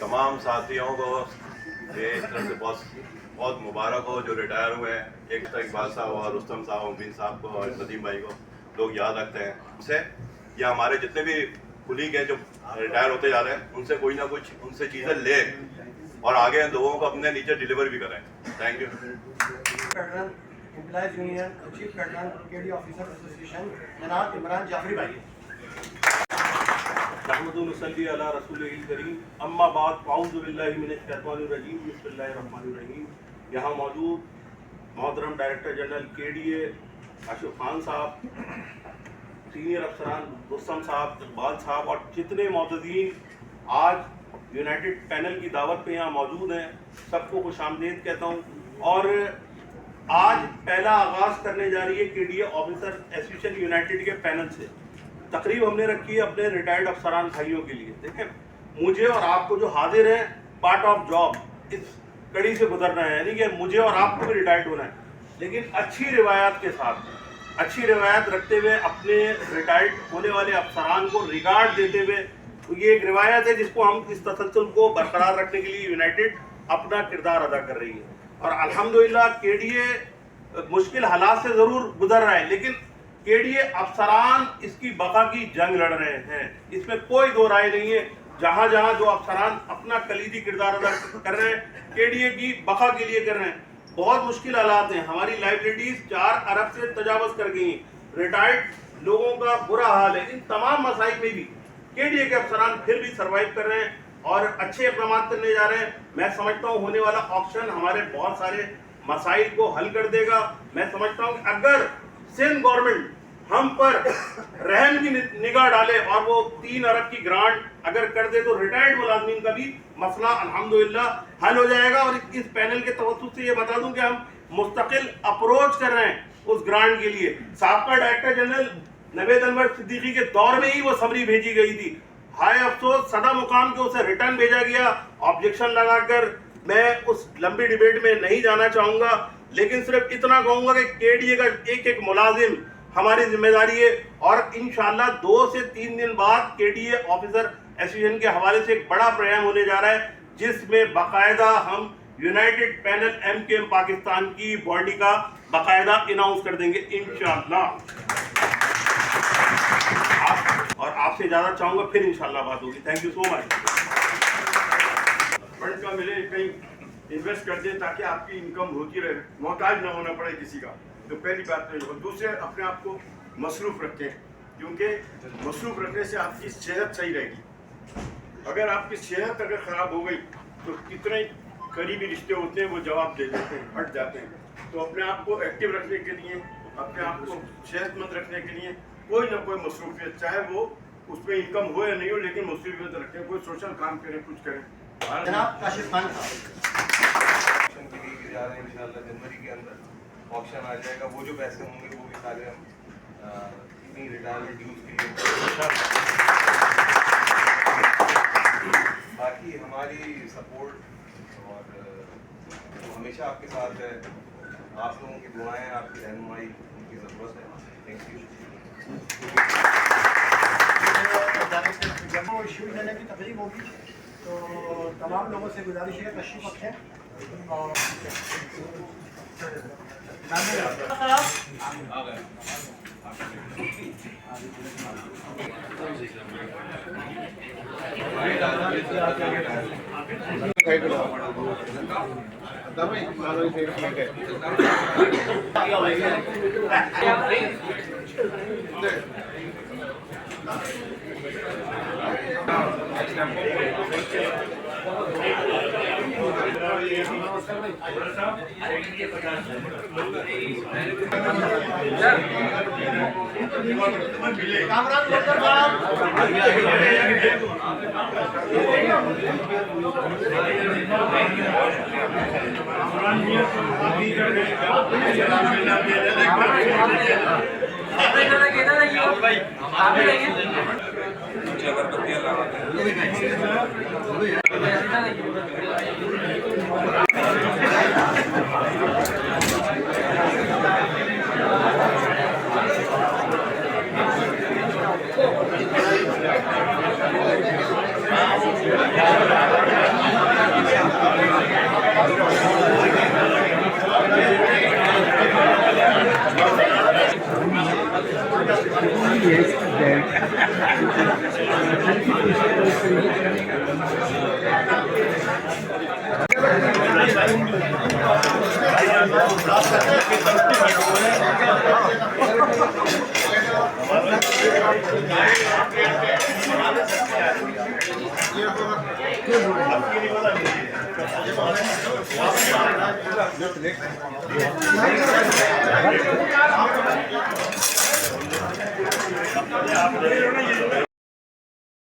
तमाम साथियों को एक तरफ से बहुत बहुत मुबारक हो जो रिटायर हुए हैं। एक तो इकबाल साहब और रुस्तम साहब, मुबीन साहब को और नदीम भाई को लोग याद रखते हैं। उनसे या हमारे जितने भी कुलीग हैं जो रिटायर होते जा रहे हैं, उनसे कोई ना कुछ उनसे चीज़ें ले और आगे लोगों को अपने नीचे डिलीवर भी करें। Thank you. Employees union chief pattern KD officer association जनाब इमरान जाफरी भाई। रहमतुल्लाहि अला रसूलिल करीम, अम्मा बाद, अऊज़ु बिल्लाहि मिनश शैतानिर रजीम, बिस्मिल्लाहिर रहमानिर रहीम। यहाँ मौजूद मोहतरम director general KDA Ashok Khan साहब, सीनियर अफसरान रुस्तम साहब, इकबाल साहब और जितने मौजूदीन आज यूनाइटेड पैनल की दावत पे यहाँ मौजूद हैं, सबको खुशामदीद कहता हूँ। और आज पहला आगाज़ करने जा रही है केडीए ऑफिसर एसोसिएशन यूनाइटेड के पैनल से। तकरीब हमने रखी है अपने रिटायर्ड अफसरान भाइयों के लिए। देखें, मुझे और आपको जो हाजिर हैं, पार्ट ऑफ जॉब इस कड़ी से गुजरना है, यानी कि मुझे और आपको भी रिटायर्ड होना है, लेकिन अच्छी रिवायात के साथ, अच्छी रिवायत रखते हुए अपने रिटायर्ड होने वाले अफसरान को रिगार्ड देते हुए। तो ये एक रिवायत है जिसको हम इस तसलसल को बरकरार रखने के लिए यूनाइटेड अपना किरदार अदा कर रही है। और अल्हम्दुलिल्लाह केडीए मुश्किल हालात से ज़रूर गुजर रहा है, लेकिन केडीए अफसरान इसकी बका की जंग लड़ रहे हैं, इसमें कोई दो राय नहीं है। जहाँ जहाँ जो अफसरान अपना कलीदी किरदार अदा कर रहे हैं, केडीए की बका के लिए कर रहे हैं। बहुत मुश्किल हालात हैं, हमारी लाइब्रेरीज 4 अरब से तजावज़ कर गई हैं, रिटायर्ड लोगों का बुरा हाल है। इन तमाम मसाइल में भी केडीए के अफसरान फिर भी सर्वाइव कर रहे हैं और अच्छे इक़दाम करने जा रहे हैं। मैं समझता हूँ होने वाला ऑक्शन हमारे बहुत सारे मसाइल को हल कर देगा। मैं समझता हूँ कि अगर सिंध गवर्नमेंट हम पर रहम की निगाह डाले और वो 3 अरब की ग्रांट अगर कर दे तो रिटायर्ड मुलाजमीन का भी मसला अल्हम्दुलिल्लाह हल हो जाएगा। और इस पैनल के तवज्जुह से ये बता दूं कि हम मुस्तकिल अप्रोच कर रहे हैं उस ग्रांट के लिए। साबका डायरेक्टर जनरल नवेद अनवर सिद्दीकी के दौर में ही वो समरी भेजी गई थी। हाय अफसोस, सदा मुकाम के उसे रिटर्न भेजा गया ऑब्जेक्शन लगाकर। मैं उस लंबी डिबेट में नहीं जाना चाहूंगा, लेकिन सिर्फ इतना कहूंगा कि केडीए का एक एक मुलाजिम हमारी जिम्मेदारी है। और इंशाअल्लाह 2 से 3 दिन बाद केडीए ऑफिसर एसोसिएशन के हवाले से एक बड़ा प्रोग्राम होने जा रहा है, जिसमें बाकायदा हम यूनाइटेड पैनल एमकेएम पाकिस्तान की बॉडी का बाकायदा अनाउंस कर देंगे इंशाअल्लाह। और आपसे इजाजत चाहूंगा, फिर इंशाअल्लाह बात होगी। Thank you so much. Fund का मिले कहीं इन्वेस्ट कर दें ताकि आपकी इनकम होती रहे, मोहताज ना होना पड़े किसी का, तो पहली बात तो। और दूसरे, अपने आप को मसरूफ़ रखें, क्योंकि मसरूफ़ रखने से आपकी सेहत सही रहेगी। अगर आपकी सेहत अगर ख़राब हो गई तो कितने करीबी रिश्ते होते हैं वो जवाब दे देते हैं, हट जाते हैं। तो अपने आप को एक्टिव रखने के लिए, अपने आप को सेहतमंद रखने के लिए कोई ना कोई मसरूफियत, चाहे वो उसमें इनकम हो या नहीं हो, लेकिन मसरूफियत रखें, कोई सोशल काम करें, कुछ करें। जनाब काशिफ खान साहब इंशाल्लाह जनवरी के अंदर ऑप्शन आ जाएगा। वो जो पैसे होंगे वो भी सारे हम इतनी रिटायरमेंट यूज के लिए। बाकी हमारी सपोर्ट और हमेशा आपके साथ है। आप लोगों की दुआएं, आपकी रहनुमाई उनकी ज़रूरत है। Thank you. जब वो इशू देने की तकलीफ होगी तो तमाम लोगों से गुजारिश है तशरीफ रखें। और अगरबत्तियाँ लगा